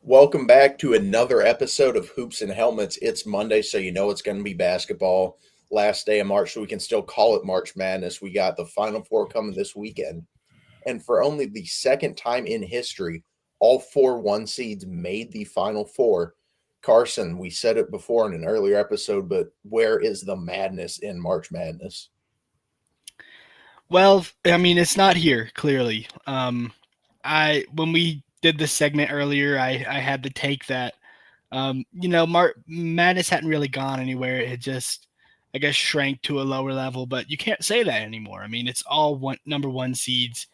Welcome back to another episode of Hoops and Helmets. It's Monday, so you know it's going to be basketball. Last day of March, so we can still call it March Madness. We got the Final Four coming this weekend. And for only the second time in history, all four one seeds made the Final Four. Carson, we said it before in an earlier episode, but where is the madness in March Madness? Well, I mean, it's not here clearly. I when we did this segment earlier, I had the take that Madness hadn't really gone anywhere. It just, I guess, shrank to a lower level. But you can't say that anymore. I mean, it's all number one seeds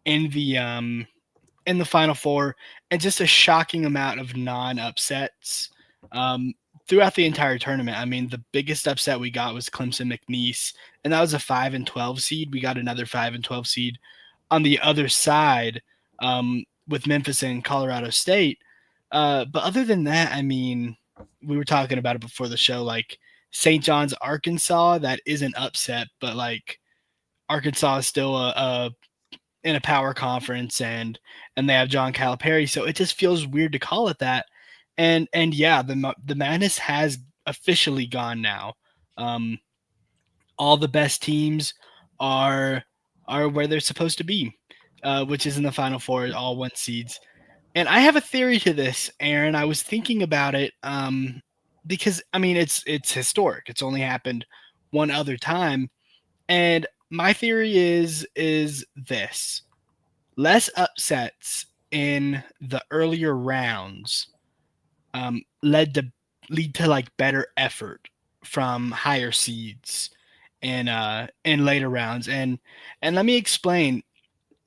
in the Final Four, and just a shocking amount of non upsets. Um, Throughout the entire tournament. I mean, the biggest upset we got was Clemson McNeese, and that was a 5-12 seed. We got another 5-12 seed on the other side with Memphis and Colorado State. But other than that, I mean, we were talking about it before the show. Like St. John's, Arkansas, that is an upset, but like Arkansas is still a in a power conference, and they have John Calipari, so it just feels weird to call it that. And yeah, the madness has officially gone now. Um, all the best teams are are where they're supposed to be, which is in the Final Four, all one seeds. And I have a theory to this, Aaron. I was thinking about it because I mean it's historic. It's only happened one other time, and my theory is this: less upsets in the earlier rounds um, led to lead to like better effort from higher seeds in later rounds. And let me explain.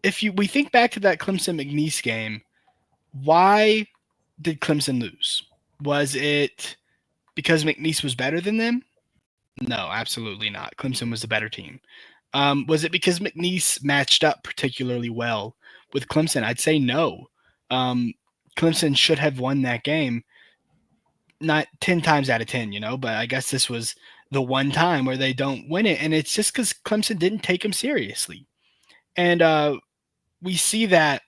If you we think back to that Clemson McNeese game, why did Clemson lose? Was it because McNeese was better than them? No, absolutely not. Clemson was the better team. Was it because McNeese matched up particularly well with Clemson? I'd say no. Um, Clemson should have won that game, not 10 times out of 10, but I guess this was the one time where they don't win it. And it's just because Clemson didn't take them seriously. And we see that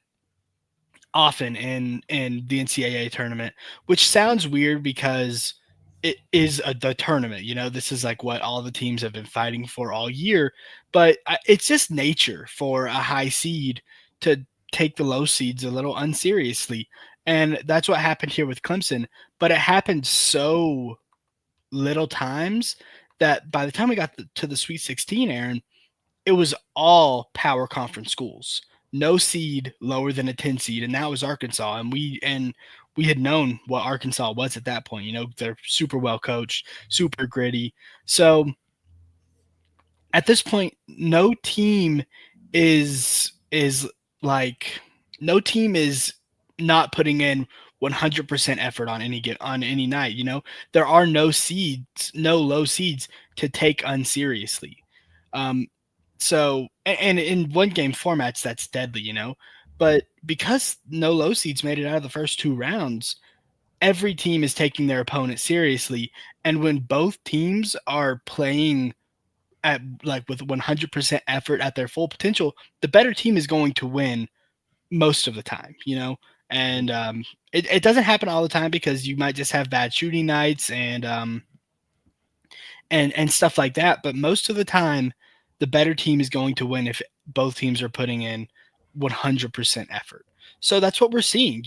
often in the NCAA tournament, which sounds weird because it is the tournament. This is like what all the teams have been fighting for all year, but it's just nature for a high seed to take the low seeds a little unseriously, and that's what happened here with Clemson. But it happened so little times that by the time we got to the Sweet 16, Aaron, it was all power conference schools. No seed lower than a 10 seed, and that was Arkansas. And we had known what Arkansas was at that point. They're super well coached, super gritty. So at this point, is like no team is not putting in 100% effort on any night. There are no low seeds to take unseriously. Um, and in one game formats, that's deadly. But because no low seeds made it out of the first two rounds, every team is taking their opponent seriously. And when both teams are playing at like with 100% effort at their full potential, the better team is going to win most of the time. And it doesn't happen all the time because you might just have bad shooting nights and stuff like that. But most of the time, the better team is going to win if both teams are putting in 100% effort. So that's what we're seeing.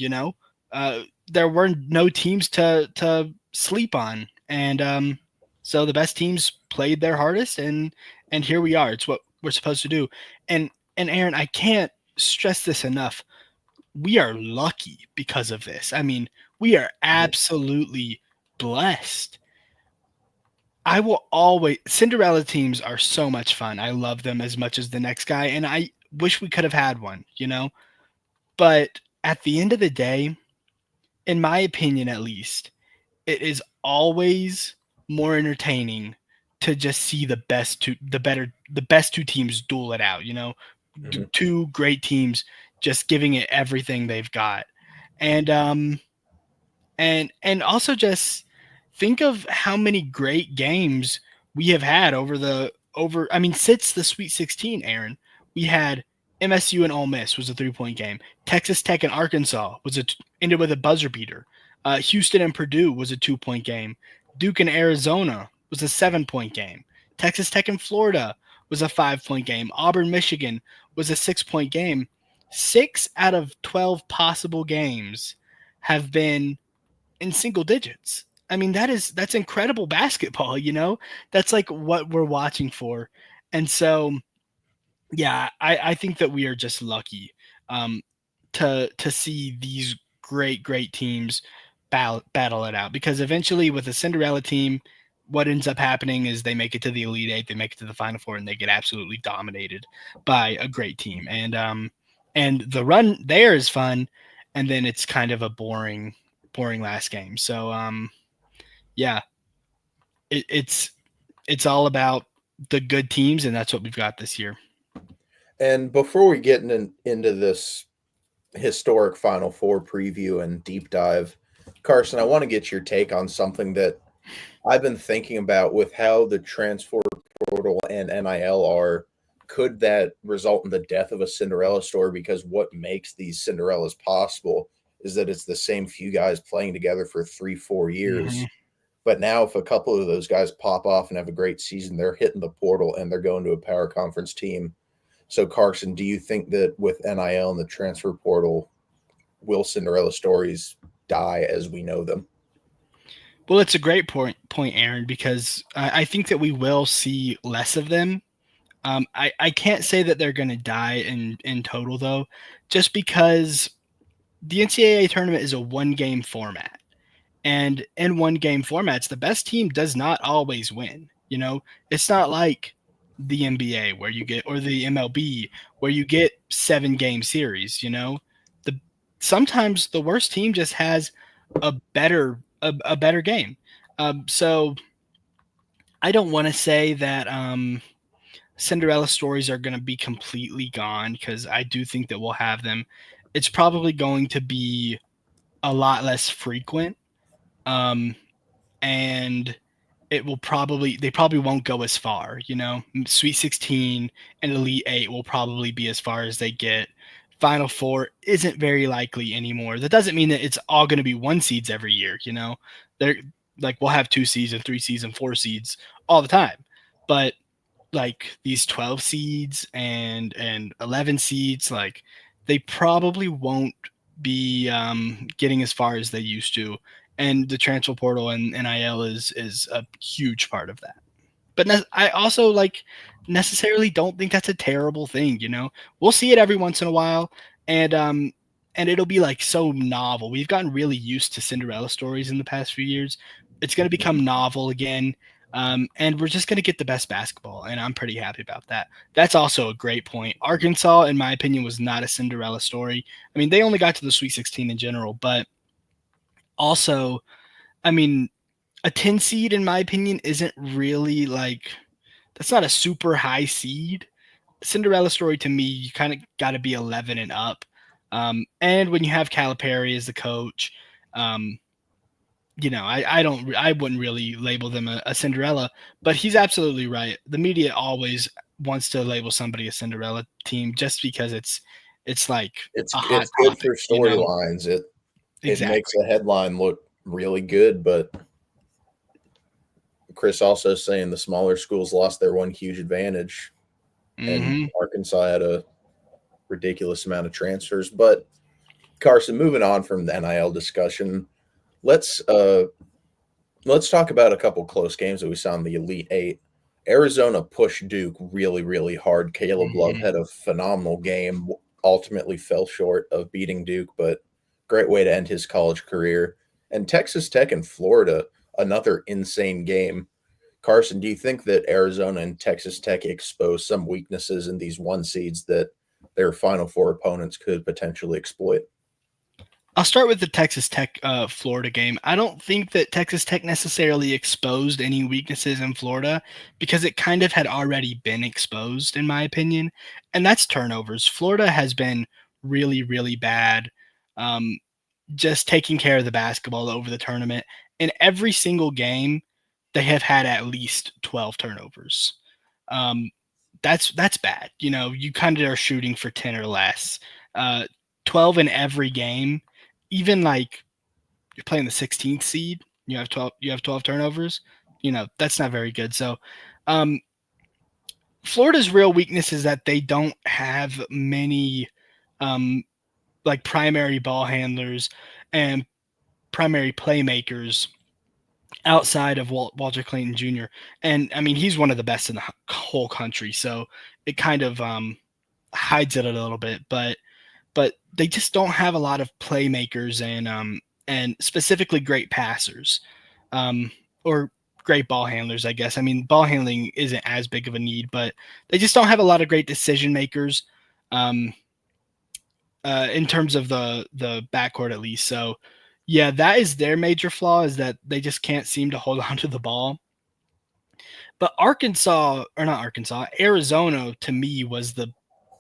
Uh, there were no teams to sleep on, and so the best teams played their hardest, and here we are. It's what we're supposed to do. And Aaron, I can't stress this enough. We are lucky because of this. I mean, we are absolutely blessed. I will always Cinderella teams are so much fun. I love them as much as the next guy, and I wish we could have had one. But at the end of the day, in my opinion at least, it is always more entertaining to just see the best two teams duel it out. Mhm. Two great teams just giving it everything they've got. And and also just think of how many great games we have had over since the Sweet 16, Aaron. We had MSU and Ole Miss was a 3-point game. Texas Tech and Arkansas ended with a buzzer beater. Houston and Purdue was a 2-point game. Duke and Arizona was a 7-point game. Texas Tech and Florida was a 5-point game. Auburn, Michigan was a 6-point game. 6 out of 12 possible games have been in single digits. I mean, that's incredible basketball, That's like what we're watching for. And so, yeah, I think that we are just lucky um, to see these great teams battle it out, because eventually with a Cinderella team, what ends up happening is they make it to the Elite Eight, they make it to the Final Four, and they get absolutely dominated by a great team. And the run there is fun, and then it's kind of a boring last game. So yeah, it's all about the good teams, and that's what we've got this year. And before we get into this historic Final Four preview and deep dive, Carsen, I want to get your take on something that I've been thinking about with how the transfer portal and NIL are. Could that result in the death of a Cinderella story? Because what makes these Cinderellas possible is that it's the same few guys playing together for 3-4 years. Mm-hmm. But now, if a couple of those guys pop off and have a great season, they're hitting the portal and they're going to a power conference team. So, Carson, do you think that with NIL and the transfer portal, will Cinderella stories die as we know them? Well, it's a great point, Aaron, because I think that we will see less of them. I can't say that they're going to die in total, though, just because the NCAA tournament is a one-game format. And in one-game formats, the best team does not always win. It's not like the NBA or the MLB where you get 7-game series. Sometimes the worst team just has a better game. So I don't want to say that Cinderella stories are going to be completely gone, because I do think that we'll have them. It's probably going to be a lot less frequent, and they probably won't go as far. Sweet 16 and Elite 8 will probably be as far as they get. Final Four isn't very likely anymore. That doesn't mean that it's all going to be 1 seeds every year. They're like, we'll have 2 seeds and 3 seeds and 4 seeds all the time, but like these 12 seeds and 11 seeds, like they probably won't be getting as far as they used to. And the transfer portal and NIL is a huge part of that. But I also necessarily don't think that's a terrible thing. We'll see it every once in a while, and it'll be like so novel. We've gotten really used to Cinderella stories in the past few years. It's going to become novel again, and we're just going to get the best basketball, and I'm pretty happy about that. That's also a great point. Arkansas, in my opinion, was not a Cinderella story. I mean, they only got to the Sweet 16 in general, but also, I mean, a 10 seed, in my opinion, isn't really that's not a super high seed. Cinderella story to me, you kind of got to be 11 and up. And when you have Calipari as the coach, I wouldn't really label them a Cinderella, but he's absolutely right. The media always wants to label somebody a Cinderella team just because it's like It's a hot good topic, for storylines. It Exactly. makes a headline look really good, but Chris also saying the smaller schools lost their one huge advantage, and Mm-hmm. Arkansas had a ridiculous amount of transfers. But Carson, moving on from the NIL discussion, let's talk about a couple close games that we saw in the Elite Eight. Arizona pushed Duke really, really hard. Caleb Love Mm-hmm. had a phenomenal game. Ultimately fell short of beating Duke, but great way to end his college career. And Texas Tech and Florida, another insane game. Carson, do you think that Arizona and Texas Tech exposed some weaknesses in these 1 seeds that their Final Four opponents could potentially exploit? I'll start with the Texas Tech Florida game. I don't think that Texas Tech necessarily exposed any weaknesses in Florida, because it kind of had already been exposed, in my opinion, and that's turnovers. Florida has been really, really bad, just taking care of the basketball over the tournament. In every single game, they have had at least 12 turnovers. Um, that's bad. You kind of are shooting for 10 or less. 12 in every game, even like you're playing the 16th seed, you have 12 turnovers. That's not very good. So, um, Florida's real weakness is that they don't have many, um, like primary ball handlers and primary playmakers outside of Walter Clayton Jr. And I mean, he's one of the best in the whole country. So it kind of hides it a little bit, but they just don't have a lot of playmakers and specifically great passers, um, or great ball handlers, I guess. I mean, ball handling isn't as big of a need, but they just don't have a lot of great decision makers, um, in terms of the backcourt at least. So, yeah, that is their major flaw, is that they just can't seem to hold on to the ball. But Arizona to me was the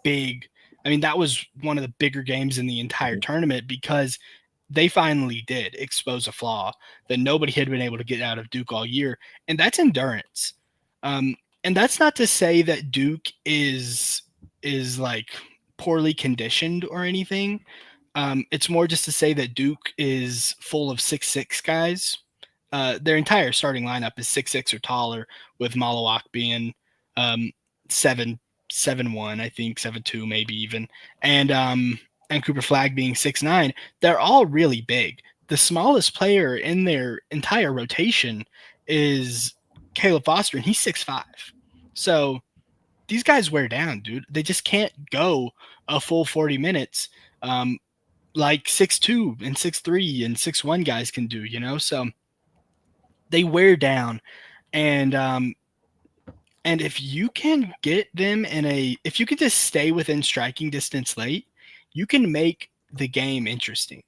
big. I mean, that was one of the bigger games in the entire tournament because they finally did expose a flaw that nobody had been able to get out of Duke all year, and that's endurance. And that's not to say that Duke is like poorly conditioned or anything. It's more just to say that Duke is full of 6'6" guys. Their entire starting lineup is 6'6" or taller, with Malawak being um, 7'1", I think 7'2", maybe even, and Cooper Flagg being 6'9". They're all really big. The smallest player in their entire rotation is Caleb Foster, and he's 6'5". So these guys wear down, dude. They just can't go a full 40 minutes. Like 6'2" and 6'3" and 6'1" guys can do. So they wear down, and if you can get them if you can just stay within striking distance late, you can make the game interesting.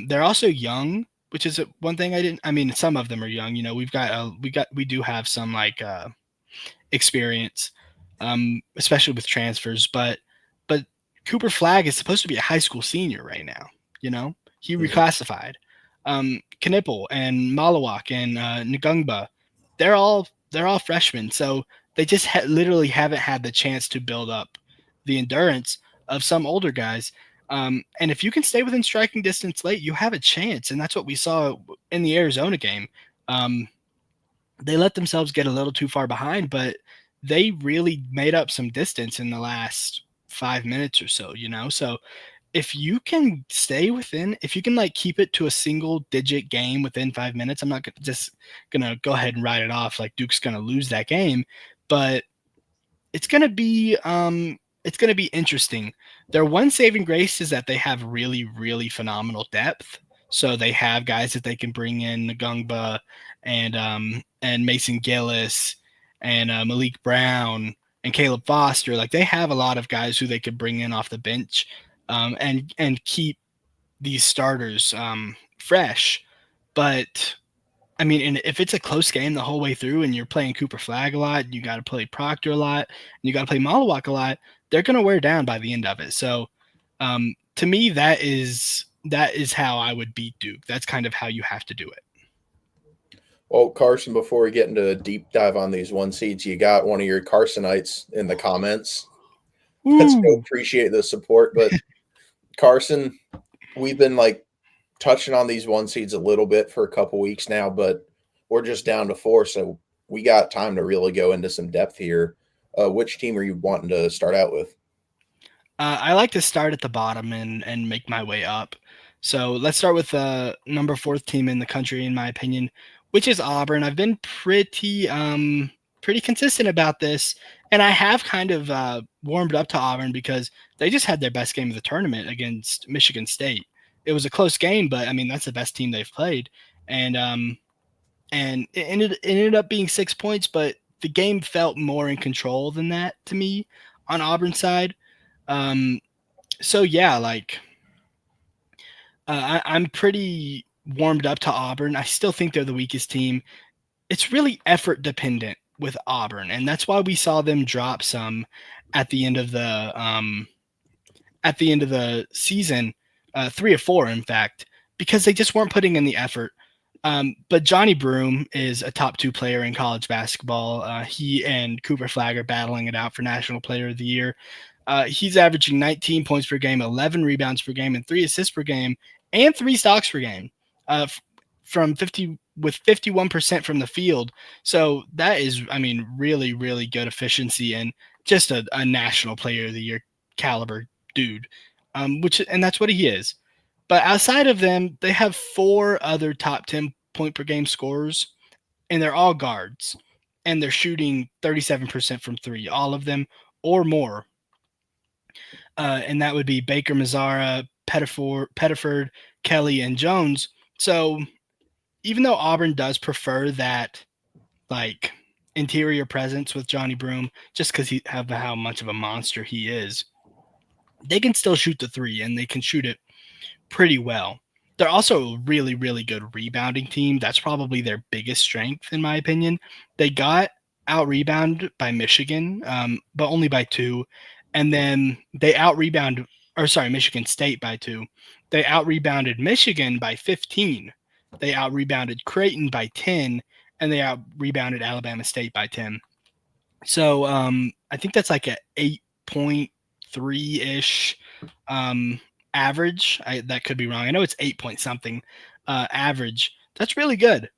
They're also young, which is one thing I mean, some of them are young. We do have some like experience, especially with transfers. But Cooper Flagg is supposed to be a high school senior right now. He reclassified. Knipple and Malawak and Ngungba, they're all freshmen, so they just literally haven't had the chance to build up the endurance of some older guys. And if you can stay within striking distance late, you have a chance, and that's what we saw in the Arizona game. They let themselves get a little too far behind, but they really made up some distance in the last 5 minutes or so. So if you can if you can like keep it to a single digit game within 5 minutes, I'm not just gonna go ahead and write it off like Duke's gonna lose that game, but it's gonna be interesting. Their one saving grace is that they have really, really phenomenal depth. So they have guys that they can bring in, Ngungba and Mason Gillis and Malik Brown and Caleb Foster. Like, they have a lot of guys who they could bring in off the bench, and keep these starters fresh. But I mean, and if it's a close game the whole way through and you're playing Cooper Flagg a lot, you got to play Proctor a lot, and you got to play Malawak a lot, they're going to wear down by the end of it. So to me, that is how I would beat Duke. That's kind of how you have to do it. Well, Carson, before we get into a deep dive on these one seeds, you got one of your Carsonites in the comments. Let's go appreciate the support. But Carson, we've been like touching on these one seeds a little bit for a couple weeks now, but we're just down to 4, so we got time to really go into some depth here. Which team are you wanting to start out with? I like to start at the bottom and make my way up. So let's start with the number 4th team in the country, in my opinion, which is Auburn. I've been pretty consistent about this, and I have kind of warmed up to Auburn because they just had their best game of the tournament against Michigan State. It was a close game, but I mean, that's the best team they've played, and it ended up being 6 points, but the game felt more in control than that to me on Auburn's side. So yeah, like I'm pretty warmed up to Auburn. I still think they're the weakest team. It's really effort dependent with Auburn, and that's why we saw them drop some at the end of the season, 3 or 4, in fact, because they just weren't putting in the effort But Johnny Broome is a top 2 player in college basketball. He and Cooper Flagg are battling it out for National Player of the Year. He's averaging 19 points per game, 11 rebounds per game, and 3 assists per game, and 3 stocks per game, from 51% from the field. So that is, I mean, really, really good efficiency and just a National Player of the Year caliber dude. And that's what he is. But outside of them, they have 4 other top 10 point per game scorers, and they're all guards, and they're shooting 37% from 3, all of them or more. And that would be Baker, Mazzara, Pettiford, Kelly, and Jones. So even though Auburn does prefer that, like, interior presence with Johnny Broome, just because he have how much of a monster he is, they can still shoot the 3, and they can shoot it pretty well. They're also a really, really good rebounding team. That's probably their biggest strength, in my opinion. They got out rebounded by Michigan, but only by 2. And then they Michigan State by 2. They out rebounded Michigan by 15. They out rebounded Creighton by 10, and they out rebounded Alabama State by 10. So I think that's like a 8.3 ish average. That could be wrong. I know it's 8 point something average. That's really good.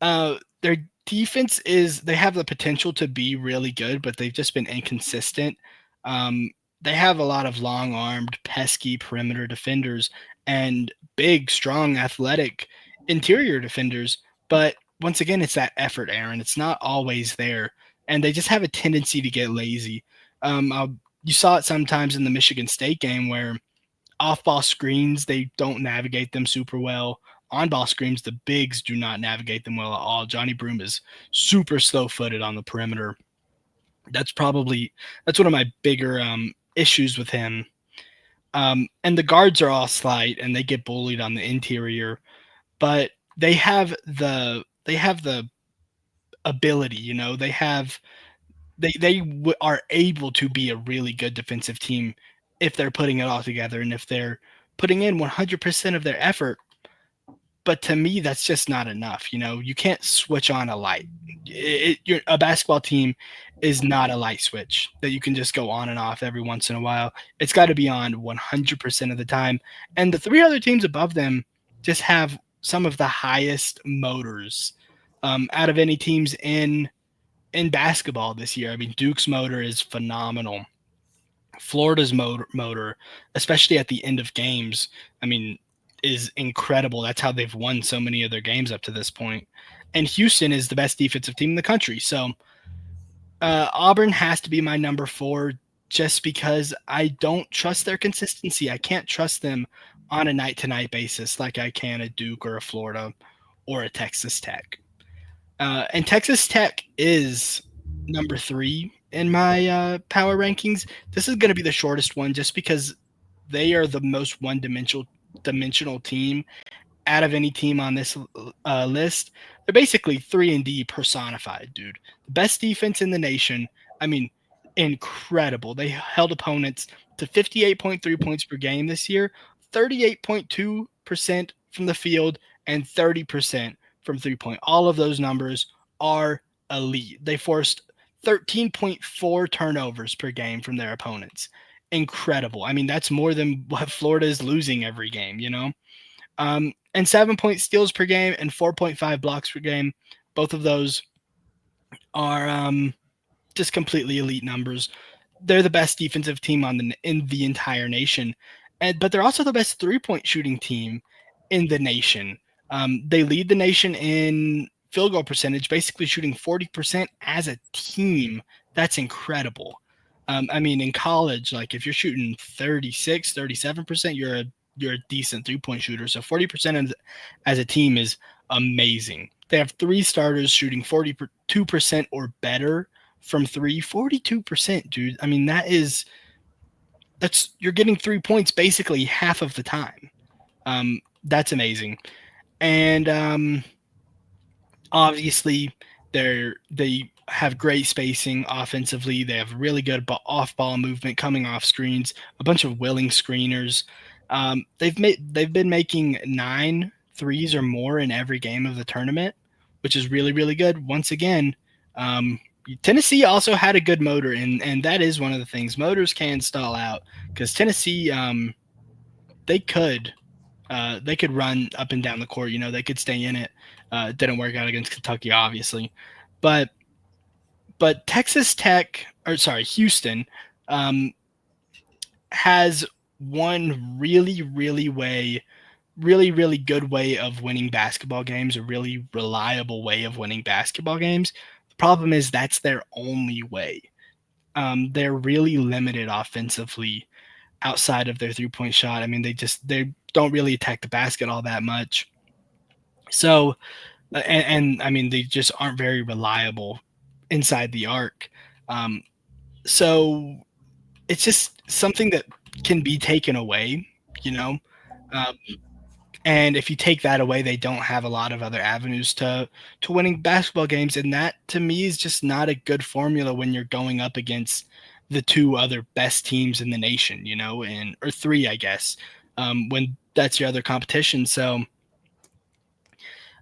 Their defense they have the potential to be really good, but they've just been inconsistent. They have a lot of long-armed, pesky perimeter defenders and big, strong, athletic interior defenders. But once again, it's that effort, Aaron. It's not always there. And they just have a tendency to get lazy. You saw it sometimes in the Michigan State game where off-ball screens, they don't navigate them super well. On-ball screens, the bigs do not navigate them well at all. Johnny Broome is super slow-footed on the perimeter. That's one of my bigger issues with him. And the guards are all slight, and they get bullied on the interior, but they have the ability. They are able to be a really good defensive team if they're putting it all together and if they're putting in 100% of their effort. But to me, that's just not enough. You can't switch on a light. A basketball team is not a light switch that you can just go on and off every once in a while. It's got to be on 100% of the time. And the 3 other teams above them just have some of the highest motors out of any teams in basketball this year. I mean, Duke's motor is phenomenal. Florida's motor, especially at the end of games, I mean, is incredible. That's how they've won so many of their games up to this point. And Houston is the best defensive team in the country. So Auburn has to be my number 4 just because I don't trust their consistency. I can't trust them on a night-to-night basis like I can a Duke or a Florida or a Texas Tech. And Texas Tech is number 3 in my power rankings. This is going to be the shortest one just because they are the most one-dimensional team out of any team on this list. They're basically 3-and-D personified, dude. The best defense in the nation. I mean, incredible. They held opponents to 58.3 points per game this year, 38.2% from the field, and 30% from three-point. All of those numbers are elite. They forced 13.4 turnovers per game from their opponents. Incredible. I mean, that's more than what Florida is losing every game, and 7-point steals per game and 4.5 blocks per game. Both of those are just completely elite numbers. They're the best defensive team in the entire nation, but they're also the best 3-point shooting team in the nation. They lead the nation in field goal percentage, basically shooting 40% as a team. That's incredible. I mean, in college, like if you're shooting 36, 37%, you're a decent 3-point shooter. So 40% as a team is amazing. They have 3 starters shooting 42% or better from 3. 42%, dude. I mean, you're getting 3 points basically half of the time. That's amazing. And obviously they have great spacing offensively. They have really good off-ball movement coming off screens, a bunch of willing screeners. They've been making 9 threes or more in every game of the tournament, which is really, really good. Once again, Tennessee also had a good motor, and that is one of the things. Motors can stall out because Tennessee, they could run up and down the court. They could stay in it. It didn't work out against Kentucky, obviously, but Texas Tech, or sorry, Houston, has one really, really good way of winning basketball games, a really reliable way of winning basketball games. The problem is that's their only way. They're really limited offensively outside of their 3-point shot. I mean, they don't really attack the basket all that much. So, and I mean, they just aren't very reliable inside the arc. So it's just something that can be taken away, you know. Um, and if you take that away, they don't have a lot of other avenues to winning basketball games, and that to me is just not a good formula when you're going up against the two other best teams in the nation, and or three, I guess, when that's your other competition. So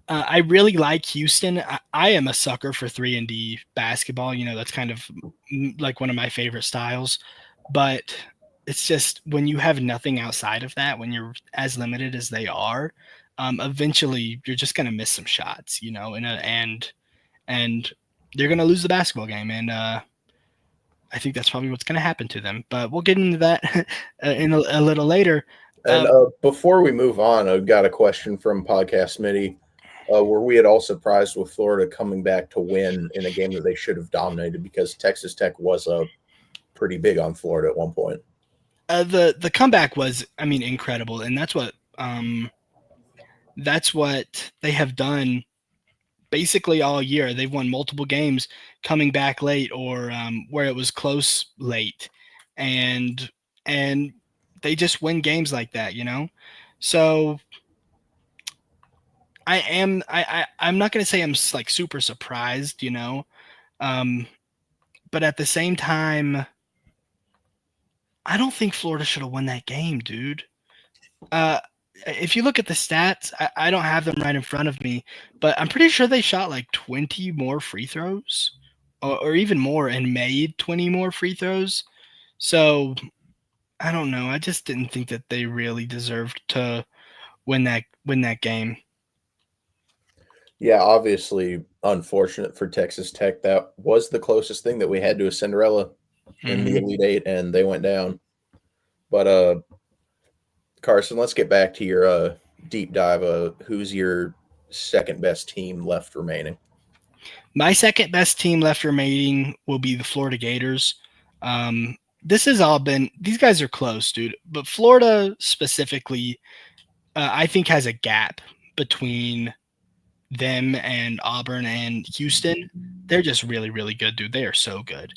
I really like Houston. I am a sucker for 3-and-D basketball. That's kind of like one of my favorite styles. But it's just when you have nothing outside of that, when you're as limited as they are, eventually you're just going to miss some shots, and you're going to lose the basketball game. And I think that's probably what's going to happen to them. But we'll get into that in a little later. And before we move on, I've got a question from Podcast Smitty. Were we at all surprised with Florida coming back to win in a game that they should have dominated, because Texas Tech was pretty big on Florida at one point? The comeback was, I mean, incredible, and that's what they have done basically all year. They've won multiple games coming back late, or where it was close late, and they just win games like that, So I'm not going to say I'm like super surprised, but at the same time, I don't think Florida should have won that game, dude. If you look at the stats, I don't have them right in front of me, but I'm pretty sure they shot like 20 more free throws, or even more, and made 20 more free throws. So I don't know. I just didn't think that they really deserved to win that game. Yeah, obviously unfortunate for Texas Tech. That was the closest thing that we had to a Cinderella in the Elite Eight, and they went down. But Carsen, let's get back to your deep dive. Who's your second best team left remaining? My second best team left remaining will be the Florida Gators. This has all been, these guys are close, dude. But Florida specifically, I think, has a gap between them and Auburn and Houston. They're just really, really good, dude. They are so good.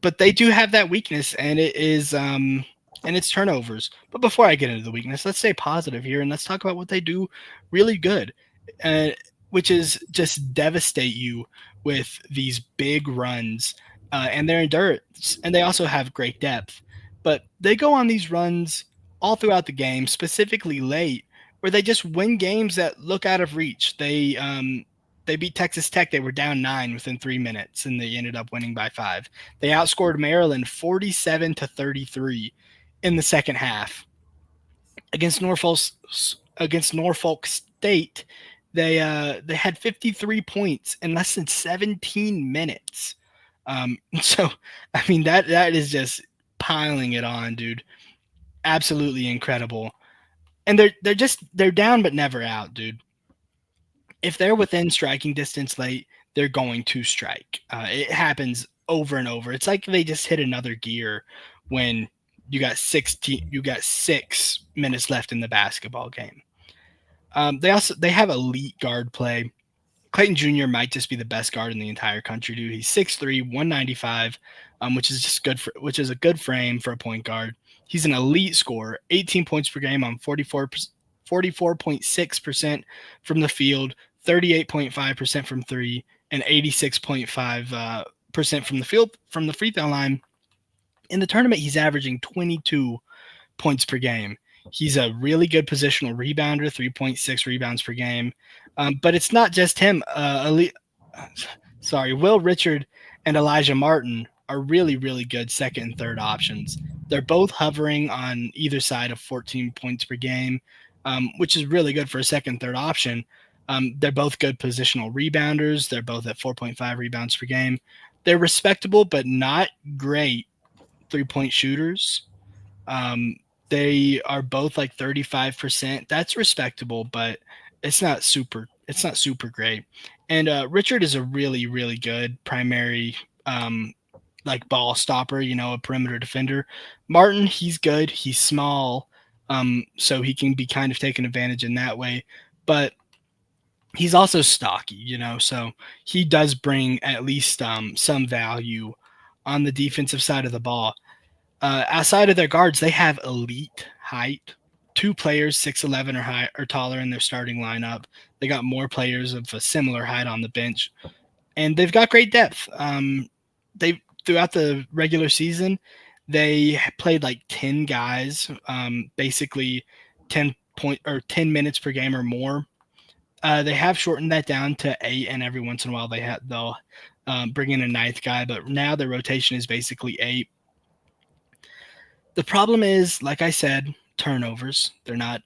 But they do have that weakness, and it is and it's turnovers. But before I get into the weakness, let's stay positive here, and let's talk about what they do really good, which is just devastate you with these big runs and their endurance. And they also have great depth. But they go on these runs all throughout the game, specifically late, where they just win games that look out of reach. They beat Texas Tech. They were down 9 within 3 minutes, and they ended up winning by 5. They outscored Maryland 47-33 in the second half. Against Norfolk State, they had 53 points in less than 17 minutes. So, I mean, that is just piling it on, dude. Absolutely incredible. And they're down but never out, dude. If they're within striking distance late, they're going to strike. It happens over and over. It's like they just hit another gear when you got 6 minutes left in the basketball game. They have elite guard play. Clayton Jr. might just be the best guard in the entire country, dude. He's 6'3", 195, which is just good which is a good frame for a point guard. He's an elite scorer, 18 points per game on 44.6% from the field, 38.5% from three, and 86.5% from the field, from the free throw line. In the tournament, he's averaging 22 points per game. He's a really good positional rebounder, 3.6 rebounds per game. But it's not just him. Will Richard and Elijah Martin are really, really good second and third options. They're both hovering on either side of 14 points per game, which is really good for a second, third option. They're both good positional rebounders. They're both at 4.5 rebounds per game. They're respectable, but not great 3-point shooters. Um, they are both like 35%. That's respectable, but it's not super. It's not super great. And Richard is a really, really good primary, like ball stopper. A perimeter defender. Martin, he's good. He's small, so he can be kind of taken advantage in that way. But he's also stocky. So he does bring at least some value on the defensive side of the ball. Outside of their guards, they have elite height. Two players 6'11" or high or taller in their starting lineup. They got more players of a similar height on the bench, and they've got great depth. They throughout the regular season, they played like 10 guys, basically 10 minutes per game or more. They have shortened that down to 8, and every once in a while they'll bring in a ninth guy, but now their rotation is basically 8. The problem is, like I said, turnovers. They're not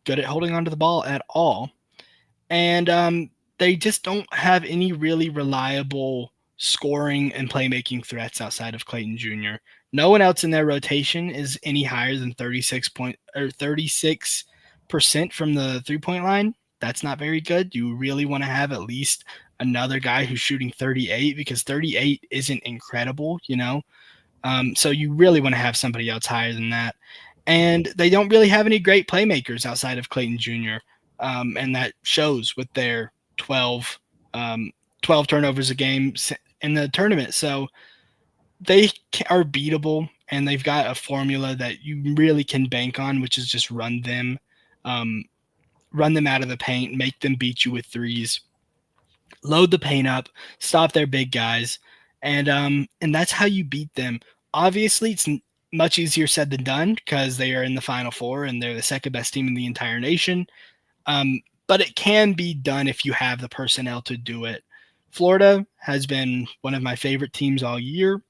good at holding onto the ball at all. And they just don't have any really reliable scoring and playmaking threats outside of Clayton Jr. No one else in their rotation is any higher than 36% from the 3-point line. That's not very good. You really want to have at least another guy who's shooting 38, because 38 isn't incredible. So you really want to have somebody else higher than that. And they don't really have any great playmakers outside of Clayton Jr. And that shows with their 12 turnovers a game in the tournament. So they are beatable, and they've got a formula that you really can bank on, which is just run them out of the paint, make them beat you with threes, load the paint up, stop their big guys, and that's how you beat them. Obviously, it's much easier said than done because they are in the Final Four and they're the second best team in the entire nation. But it can be done if you have the personnel to do it. Florida has been one of my favorite teams all year.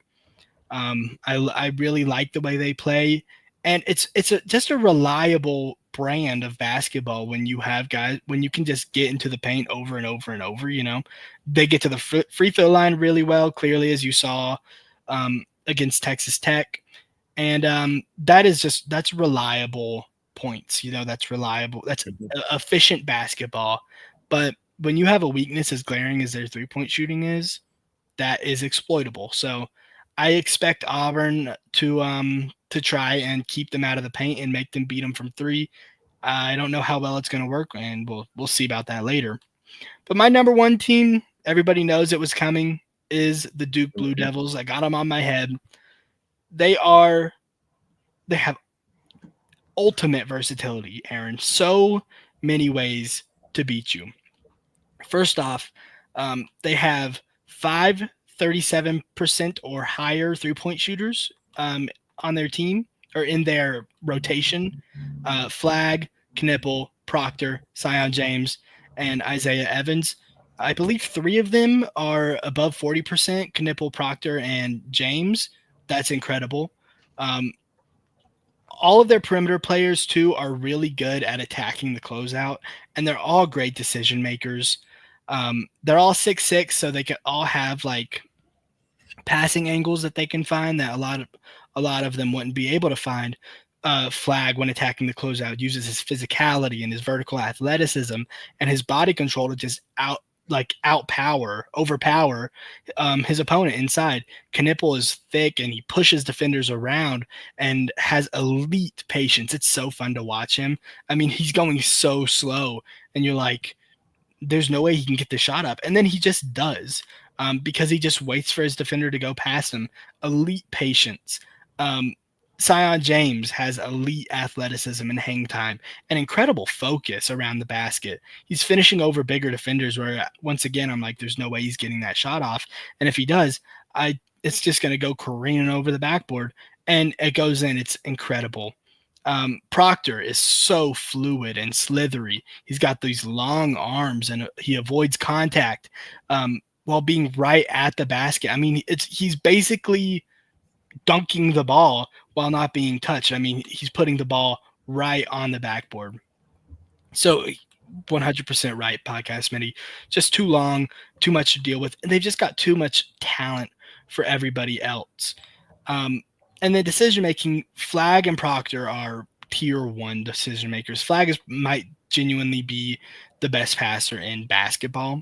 I really like the way they play, and it's just a reliable brand of basketball when you have guys, when you can just get into the paint over and over and over. They get to the free throw line really well, clearly, as you saw against Texas Tech, and that's reliable points. That's reliable. That's efficient basketball. But when you have a weakness as glaring as their 3-point shooting is, that is exploitable. So I expect Auburn to try and keep them out of the paint and make them beat them from 3. I don't know how well it's going to work, and we'll see about that later. But my number one team, everybody knows it was coming, is the Duke Blue Devils. I got them on my head. They have ultimate versatility, Aaron. So many ways to beat you. First off, they have 37% or higher 3-point shooters on their team or in their rotation. Flag, Knipple, Proctor, Sion James, and Isaiah Evans. I believe 3 of them are above 40%, Knipple, Proctor, and James. That's incredible. All of their perimeter players, too, are really good at attacking the closeout, and they're all great decision makers. They're all 6'6", so they can all have like passing angles that they can find that a lot of them wouldn't be able to find. Flag, when attacking the closeout, uses his physicality and his vertical athleticism and his body control to just overpower his opponent inside. Knipple is thick and he pushes defenders around and has elite patience. It's so fun to watch him. I mean, he's going so slow, and you're like, there's no way he can get the shot up. And then he just does, because he just waits for his defender to go past him. Elite patience. Sion James has elite athleticism and hang time and incredible focus around the basket. He's finishing over bigger defenders where, once again, I'm like, there's no way he's getting that shot off. And if he does, it's just going to go careening over the backboard, and it goes in. It's incredible. Proctor is so fluid and slithery. He's got these long arms and he avoids contact while being right at the basket. I mean, he's basically dunking the ball while not being touched. I mean, he's putting the ball right on the backboard. So 100% right, podcast Smitty. Just too long, too much to deal with. And they've just got too much talent for everybody else. And the decision making, Flag and Proctor are tier 1 decision makers. Flag might genuinely be the best passer in basketball.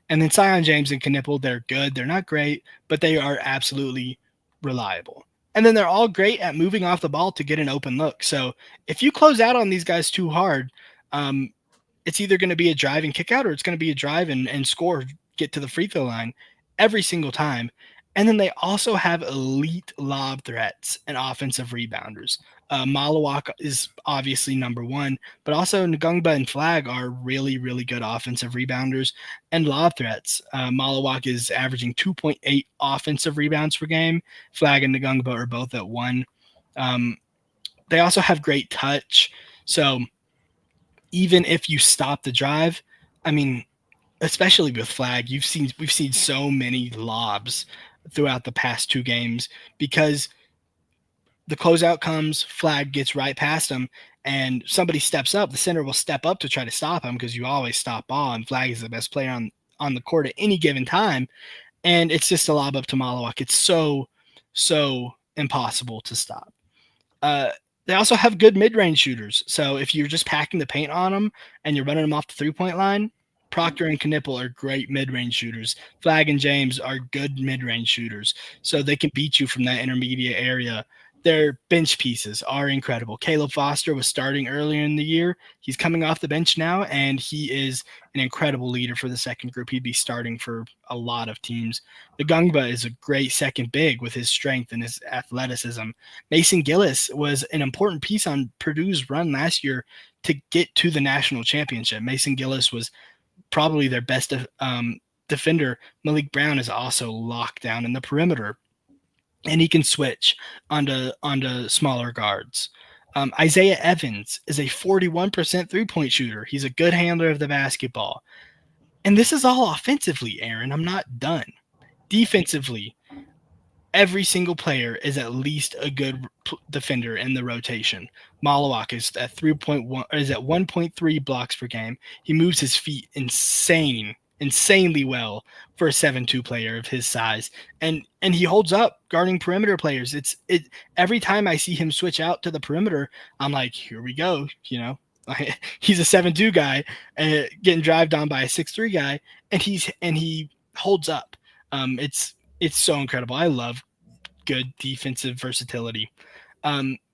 And then Sion James and Knipple, they're good. They're not great, but they are absolutely reliable. And then they're all great at moving off the ball to get an open look. So if you close out on these guys too hard, it's either going to be a drive and kick out or it's going to be a drive and score, get to the free throw line every single time. And then they also have elite lob threats and offensive rebounders. Malawak is obviously number 1, but also Ngungba and Flag are really, really good offensive rebounders and lob threats. Malawak is averaging 2.8 offensive rebounds per game. Flag and Ngungba are both at 1. They also have great touch. So even if you stop the drive, I mean, especially with Flag, we've seen so many lobs throughout the past 2 games because the closeout comes, Flag gets right past him, and somebody steps up. The center will step up to try to stop him because you always stop ball, and Flag is the best player on the court at any given time. And it's just a lob up to Malawak. It's so impossible to stop. They also have good mid-range shooters. So if you're just packing the paint on them and you're running them off the three-point line, Proctor and Knipple are great mid-range shooters. Flag and James are good mid-range shooters. So they can beat you from that intermediate area. Their bench pieces are incredible. Caleb Foster was starting earlier in the year. He's coming off the bench now, and he is an incredible leader for the second group. He'd be starting for a lot of teams. The Ngungba is a great second big with his strength and his athleticism. Mason Gillis was an important piece on Purdue's run last year to get to the national championship. Mason Gillis was probably their best defender. Malik Brown is also locked down in the perimeter, and he can switch onto smaller guards. Isaiah Evans is a 41% three-point shooter. He's a good handler of the basketball. And this is all offensively, Aaron. I'm not done. Defensively, every single player is at least a good defender in the rotation. Malawak is at 1.3 blocks per game. He moves his feet insanely well for a 7'2" player of his size, and he holds up guarding perimeter players. Every time I see him switch out to the perimeter, I'm like, here we go. He's a 7'2" guy getting drived on by a 6'3" guy, and he holds up. It's so incredible. I love good defensive versatility.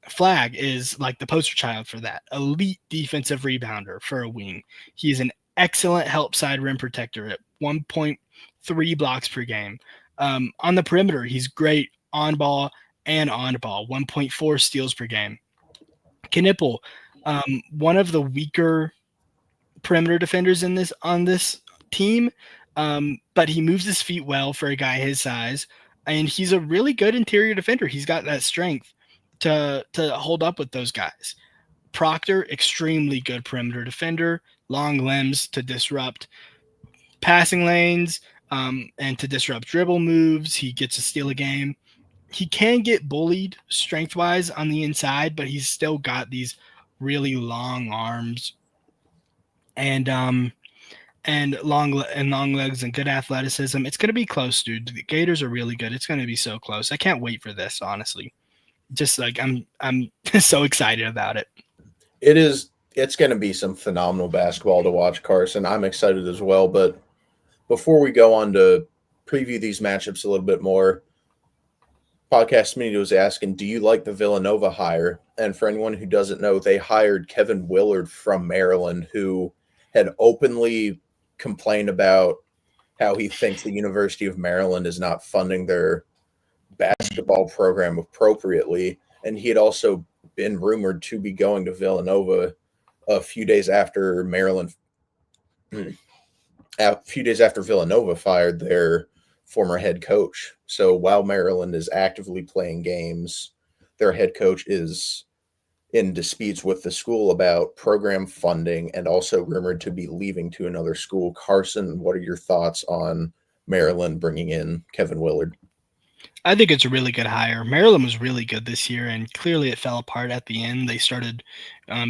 Flag is like the poster child for that. Elite defensive rebounder for a wing. He is an excellent help side rim protector at 1.3 blocks per game. On the perimeter, he's great on ball and on ball, 1.4 steals per game. Knipple, one of the weaker perimeter defenders on this team, but he moves his feet well for a guy his size, and he's a really good interior defender. He's got that strength to hold up with those guys. Proctor, extremely good perimeter defender, long limbs to disrupt passing lanes and to disrupt dribble moves. He gets to steal a game. He can get bullied strength-wise on the inside, but he's still got these really long arms and long legs and good athleticism. It's going to be close, dude. The Gators are really good. It's going to be so close. I can't wait for this, honestly. Just like I'm so excited about it. It's going to be some phenomenal basketball to watch, Carson. I'm excited as well. But before we go on to preview these matchups a little bit more, Podcast Media was asking, do you like the Villanova hire? And for anyone who doesn't know, they hired Kevin Willard from Maryland, who had openly complained about how he thinks the University of Maryland is not funding their basketball program appropriately. And he had also been rumored to be going to Villanova a few days after Villanova fired their former head coach. So while Maryland is actively playing games, their head coach is in disputes with the school about program funding and also rumored to be leaving to another school. Carson, what are your thoughts on Maryland bringing in Kevin Willard? I think it's a really good hire. Maryland was really good this year, and clearly it fell apart at the end. They started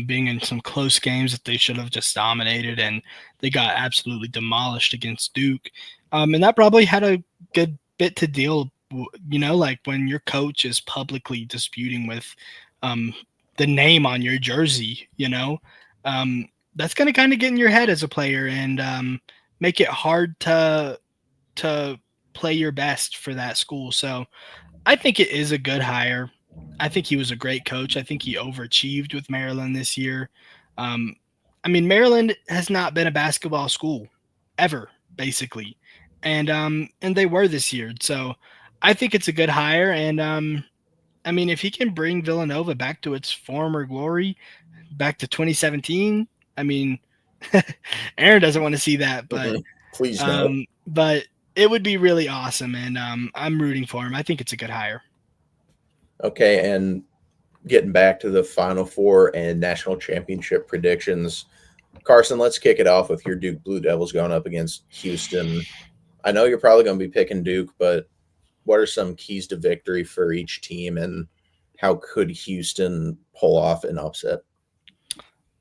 being in some close games that they should have just dominated, and they got absolutely demolished against Duke. And that probably had a good bit to deal, like when your coach is publicly disputing with um, the name on your jersey, um, that's going to kind of get in your head as a player and make it hard to play your best for that school. So I think it is a good hire. I think he was a great coach. I think he overachieved with Maryland this year. Um, I mean, Maryland has not been a basketball school ever, basically, and they were this year. So I think it's a good hire. And I mean, if he can bring Villanova back to its former glory, back to 2017, I mean, Aaron doesn't want to see that, Please no. but it would be really awesome, and I'm rooting for him. I think it's a good hire. Okay, and getting back to the Final Four and national championship predictions, Carson, let's kick it off with your Duke Blue Devils going up against Houston. I know you're probably going to be picking Duke, but what are some keys to victory for each team, and how could Houston pull off an upset?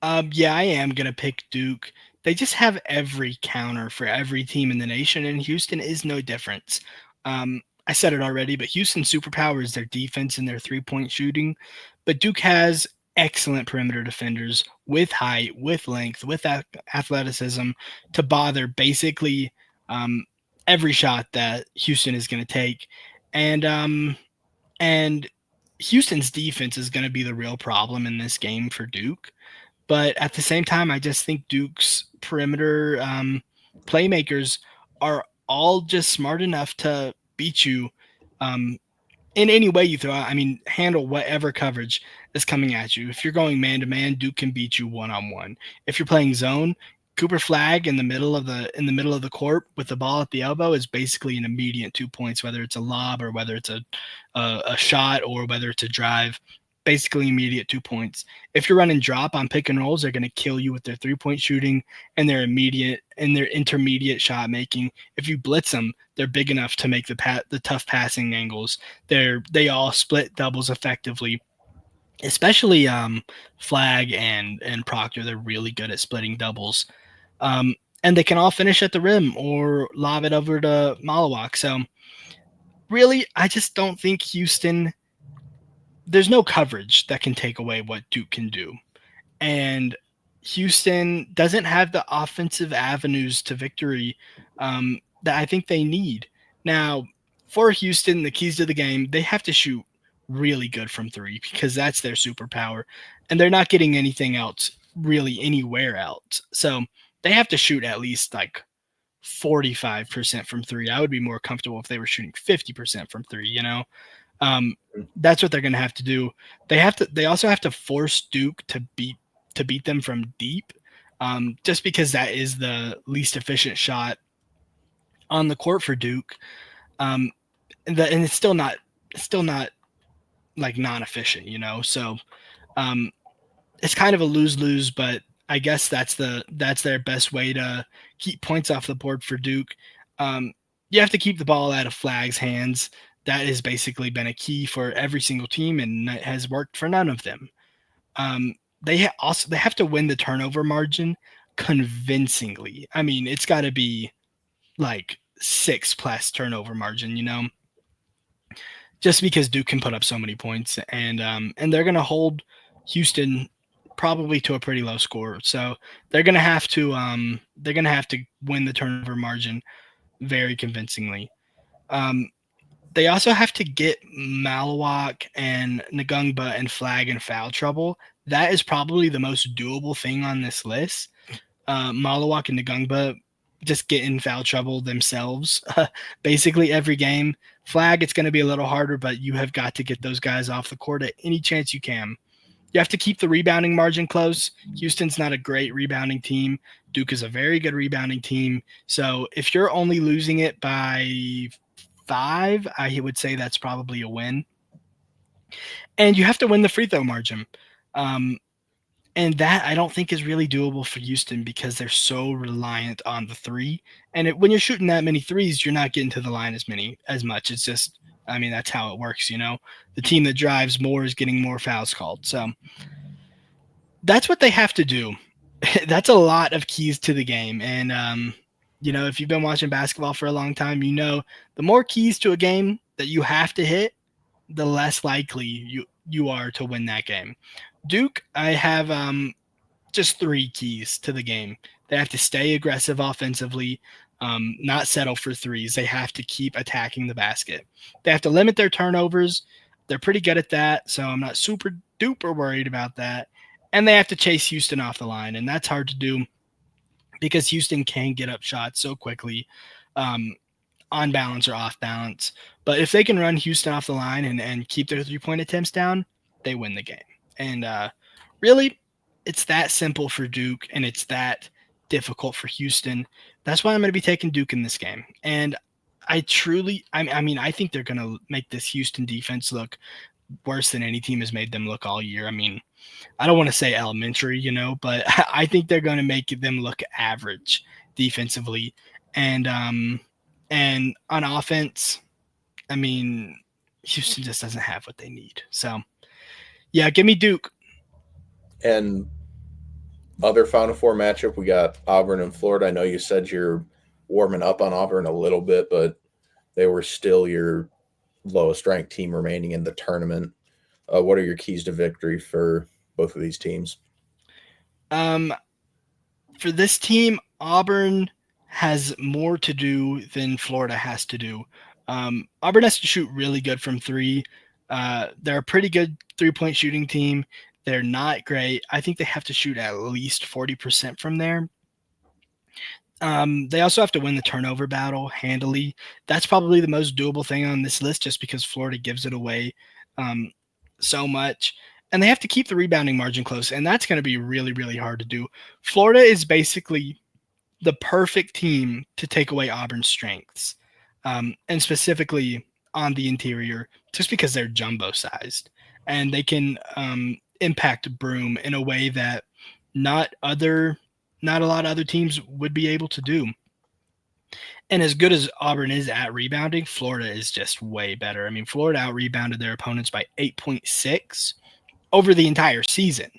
Yeah, I am gonna pick Duke. They just have every counter for every team in the nation, and Houston is no difference. I said it already, but Houston's superpower is their defense and their 3-point shooting. But Duke has excellent perimeter defenders with height, with length, with athleticism to bother basically um, every shot that Houston is going to take, and and Houston's defense is going to be the real problem in this game for Duke. But at the same time, I just think Duke's perimeter playmakers are all just smart enough to beat you um, in any way you throw out. I mean, handle whatever coverage is coming at you. If you're going man to man, Duke can beat you one on one. If you're playing zone, Cooper Flag in the middle of the court with the ball at the elbow is basically an immediate 2 points, whether it's a lob or whether it's a shot or whether it's a drive. Basically immediate 2 points. If you're running drop on pick and rolls, they're going to kill you with their 3-point shooting and their intermediate shot making. If you blitz them, they're big enough to make the tough passing angles. They all split doubles effectively. Especially Flag and Proctor, they're really good at splitting doubles. And they can all finish at the rim or lob it over to Malawak. So really, I just don't think Houston. There's no coverage that can take away what Duke can do. And Houston doesn't have the offensive avenues to victory that I think they need. Now, for Houston, the keys to the game, they have to shoot really good from three because that's their superpower. And they're not getting anything else really anywhere else. So they have to shoot at least like 45% from three. I would be more comfortable if they were shooting 50% from three. Um, that's what they're going to have to do. They also have to force Duke to beat them from deep, just because that is the least efficient shot on the court for Duke. And it's still not like non-efficient. So it's kind of a lose-lose, but I guess that's their best way to keep points off the board for Duke. You have to keep the ball out of Flag's hands. That has basically been a key for every single team, and it has worked for none of them. They have to win the turnover margin convincingly. I mean, it's got to be like 6+ turnover margin, just because Duke can put up so many points, and they're going to hold Houston probably to a pretty low score. So they're going to have to win the turnover margin very convincingly. They also have to get Malawak and Ngungba and Flag in foul trouble. That is probably the most doable thing on this list. Malawak and Ngungba just get in foul trouble themselves basically every game. Flag, it's going to be a little harder, but you have got to get those guys off the court at any chance you can. You have to keep the rebounding margin close. Houston's not a great rebounding team. Duke is a very good rebounding team. So if you're only losing it by 5, I would say that's probably a win. And you have to win the free throw margin. Um, and that I don't think is really doable for Houston because they're so reliant on the three. And when you're shooting that many threes, you're not getting to the line as much. It's just, I mean, that's how it works. The team that drives more is getting more fouls called. So that's what they have to do. That's a lot of keys to the game. And if you've been watching basketball for a long time, the more keys to a game that you have to hit, the less likely you are to win that game. Duke, I have just three keys to the game. They have to stay aggressive offensively, not settle for threes. They have to keep attacking the basket. They have to limit their turnovers. They're pretty good at that, so I'm not super duper worried about that. And they have to chase Houston off the line, and that's hard to do because Houston can get up shots so quickly. Um, on balance or off balance. But if they can run Houston off the line and keep their 3-point attempts down, they win the game. And really, it's that simple for Duke, and it's that difficult for Houston. That's why I'm going to be taking Duke in this game. And I think they're going to make this Houston defense look worse than any team has made them look all year. I mean, I don't want to say elementary, but I think they're going to make them look average defensively. And on offense, I mean, Houston just doesn't have what they need. So, yeah, give me Duke. And other Final Four matchup, we got Auburn and Florida. I know you said you're warming up on Auburn a little bit, but they were still your lowest ranked team remaining in the tournament. What are your keys to victory for both of these teams? Um, for this team, Auburn has more to do than Florida has to do. Auburn has to shoot really good from three. They're a pretty good 3-point shooting team. They're not great. I think they have to shoot at least 40% from there. They also have to win the turnover battle handily. That's probably the most doable thing on this list just because Florida gives it away so much. And they have to keep the rebounding margin close, and that's going to be really, really hard to do. Florida is basically the perfect team to take away Auburn's strengths, and specifically on the interior, just because they're jumbo sized and they can impact Broom in a way that not a lot of other teams would be able to do. And as good as Auburn is at rebounding, Florida is just way better. I mean, Florida out rebounded their opponents by 8.6 over the entire season.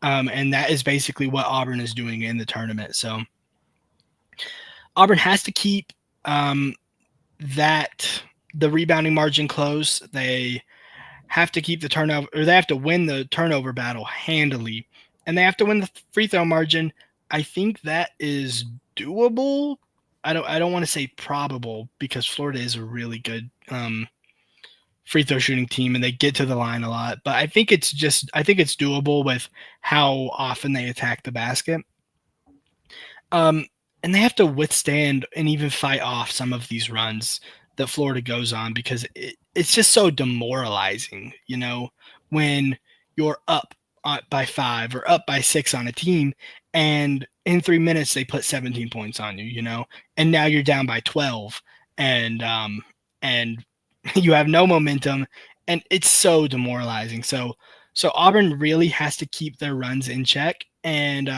And that is basically what Auburn is doing in the tournament. So Auburn has to keep the rebounding margin close. They have to keep the turnover, or they have to win the turnover battle handily, and they have to win the free throw margin. I think that is doable. I don't want to say probable because Florida is a really good free throw shooting team and they get to the line a lot, but I think it's doable with how often they attack the basket. And they have to withstand and even fight off some of these runs that Florida goes on because it's just so demoralizing, when you're up by 5 or up by 6 on a team, and in 3 minutes they put 17 points on you, and now you're down by 12, and you have no momentum, and it's so demoralizing. So Auburn really has to keep their runs in check, and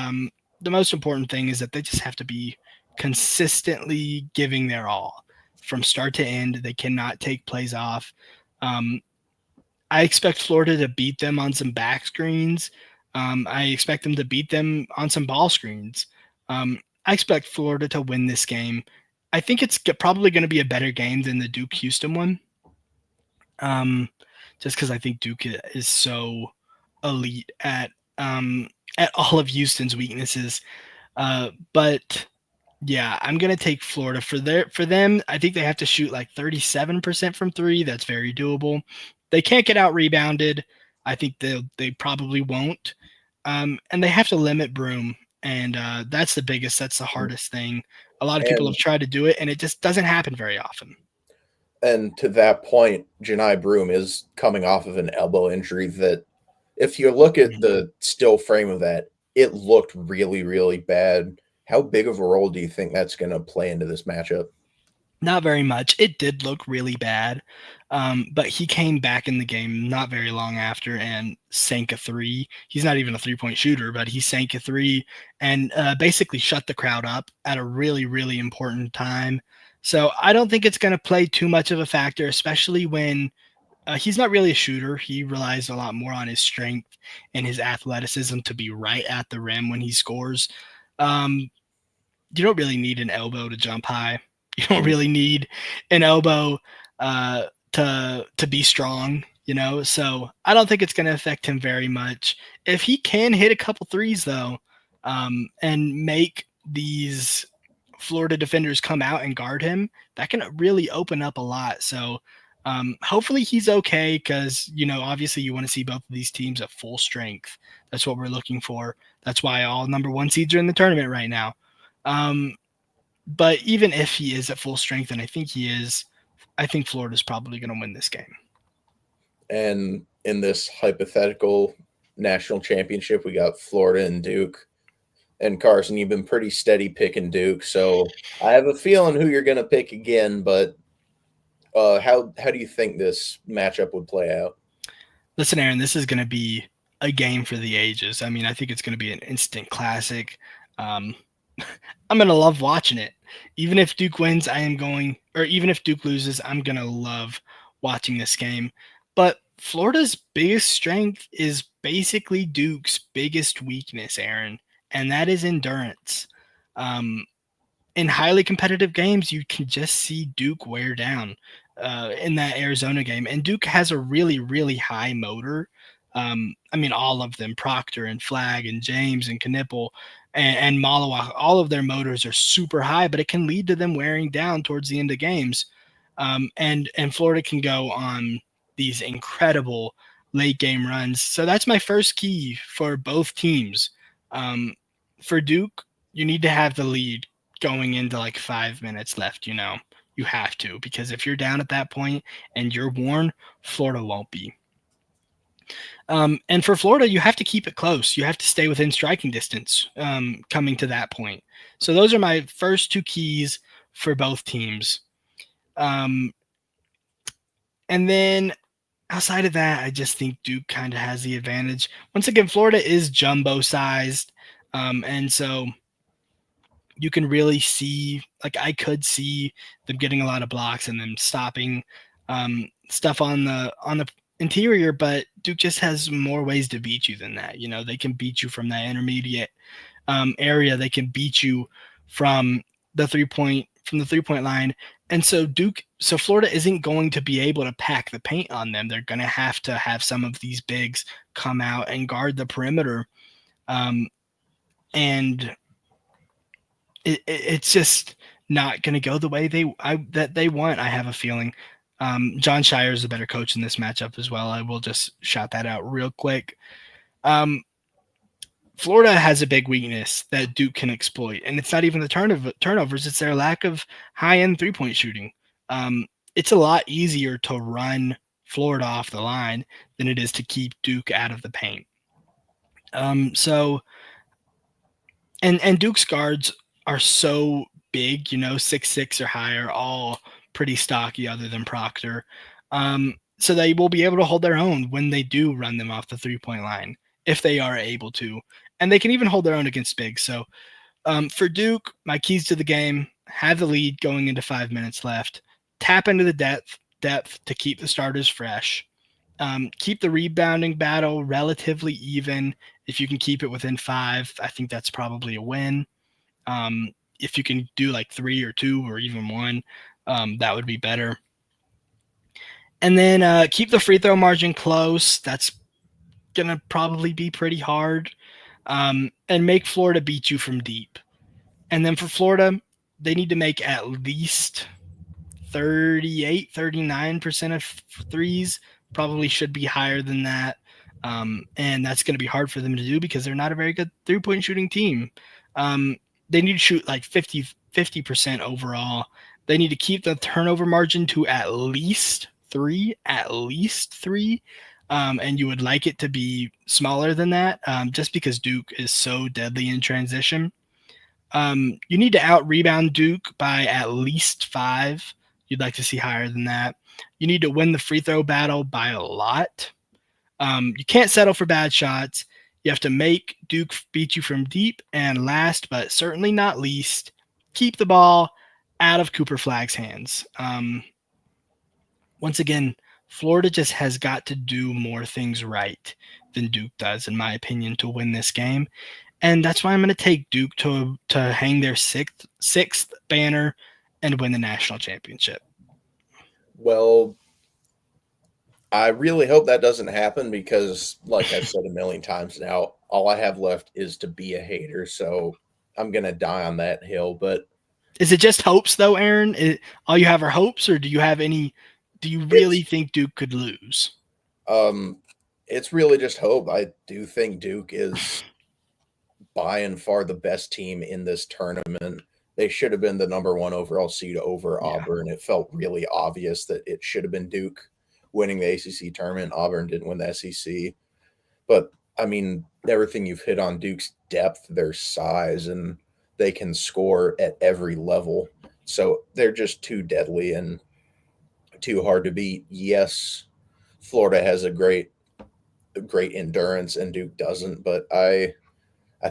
the most important thing is that they just have to be consistently giving their all from start to end. They cannot take plays off. I expect Florida to beat them on some back screens. I expect them to beat them on some ball screens. I expect Florida to win this game. I think it's probably going to be a better game than the Duke Houston one. Just because I think Duke is so elite at all of Houston's weaknesses. But yeah, I'm gonna take Florida for them. I think they have to shoot like 37% from three. That's very doable. They can't get out rebounded. I think they probably won't. And they have to limit Broom, and that's the hardest thing. A lot of people have tried to do it, and it just doesn't happen very often. And to that point, Janai Broom is coming off of an elbow injury that, if you look at the still frame of that, it looked really, really bad. How big of a role do you think that's going to play into this matchup? Not very much. It did look really bad, but he came back in the game not very long after and sank a three. He's not even a three-point shooter, but he sank a three and basically shut the crowd up at a really, really important time. So I don't think it's going to play too much of a factor, especially when he's not really a shooter. He relies a lot more on his strength and his athleticism to be right at the rim when he scores. Um, you don't really need an elbow to jump high. You don't Mm. really need an elbow to be strong. So I don't think it's going to affect him very much. If he can hit a couple threes though, and make these Florida defenders come out and guard him, that can really open up a lot. So hopefully he's okay because obviously you want to see both of these teams at full strength. That's what we're looking for. That's why all number one seeds are in the tournament right now. Um, but even if he is at full strength, and I think he is, I think Florida's probably going to win this game. And in this hypothetical national championship, we got Florida and Duke. And Carsen, you've been pretty steady picking Duke, so I have a feeling who you're going to pick again. But how do you think this matchup would play out? Listen, Aaron, this is going to be a game for the ages. I mean, I think it's going to be an instant classic. Um, I'm going to love watching it. Even if Duke wins, or even if Duke loses, I'm going to love watching this game. But Florida's biggest strength is basically Duke's biggest weakness, Aaron, and that is endurance. Um, in highly competitive games, you can just see Duke wear down in that Arizona game. And Duke has a really, really high motor. I mean, all of them, Proctor and Flag and James and Knipple and Malawak, all of their motors are super high, but it can lead to them wearing down towards the end of games. And Florida can go on these incredible late game runs. So that's my first key for both teams. Um, for Duke, you need to have the lead going into like 5 minutes left. You have to, because if you're down at that point and you're worn, Florida won't be. And for Florida, you have to keep it close. You have to stay within striking distance coming to that point. So those are my first two keys for both teams. Um, and then outside of that, I just think Duke kind of has the advantage. Once again, Florida is jumbo sized. And so you can really see, like I could see them getting a lot of blocks and them stopping stuff on the interior, but Duke just has more ways to beat you than that. They can beat you from that intermediate area. They can beat you from the 3-point line. And so Florida isn't going to be able to pack the paint on them. They're going to have some of these bigs come out and guard the perimeter. And it's just not going to go the way that they want. I have a feeling. John Shire is a better coach in this matchup as well. I will just shout that out real quick. Florida has a big weakness that Duke can exploit, and it's not even the turnovers. It's their lack of high-end three-point shooting. It's a lot easier to run Florida off the line than it is to keep Duke out of the paint. And Duke's guards are so big, 6'6" or higher, all pretty stocky other than Proctor. So they will be able to hold their own when they do run them off the 3-point line, if they are able to. And they can even hold their own against bigs. So for Duke, my keys to the game: have the lead going into 5 minutes left, tap into the depth to keep the starters fresh, keep the rebounding battle relatively even. If you can keep it within 5, I think that's probably a win. If you can do like 3 or 2 or even 1, that would be better. And then keep the free throw margin close. That's going to probably be pretty hard. And make Florida beat you from deep. And then for Florida, they need to make at least 38, 39% of threes. Probably should be higher than that. And that's going to be hard for them to do because they're not a very good 3-point shooting team. They need to shoot like 50% overall. They need to keep the turnover margin to at least 3. And you would like it to be smaller than that, just because Duke is so deadly in transition. You need to out rebound Duke by at least 5. You'd like to see higher than that. You need to win the free throw battle by a lot. You can't settle for bad shots. You have to make Duke beat you from deep. And last but certainly not least, keep the ball out of Cooper Flagg's hands. Once again, Florida just has got to do more things right than Duke does, in my opinion, to win this game. And that's why I'm going to take Duke to hang their sixth banner and win the national championship. Well, I really hope that doesn't happen because, like I've said a million times now, all I have left is to be a hater. So I'm going to die on that hill. But is it just hopes, though, Aaron? All you have are hopes, or do you have any? Do you really think Duke could lose? It's really just hope. I do think Duke is by and far the best team in this tournament. They should have been the number 1 overall seed over Auburn. It felt really obvious that it should have been Duke winning the ACC tournament. Auburn didn't win the SEC. But, I mean, everything you've hit on Duke's depth, their size, and they can score at every level. So they're just too deadly and too hard to beat. Yes, Florida has a great endurance and Duke doesn't, but I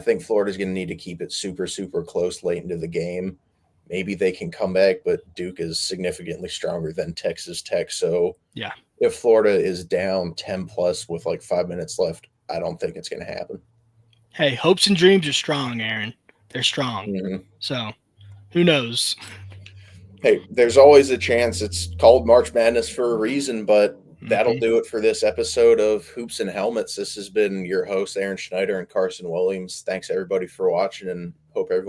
think Florida's going to need to keep it super, super close late into the game. Maybe they can come back, but Duke is significantly stronger than Texas Tech. So yeah, if Florida is down 10 plus with like 5 minutes left, I don't think it's going to happen. Hey, hopes and dreams are strong, Aaron. They're strong. Mm-hmm. So who knows? Hey, there's always a chance. It's called March Madness for a reason, but that'll do it for this episode of Hoops and Helmets. This has been your host, Aaron Schneider and Carsen Williams. Thanks, everybody, for watching, and hope everyone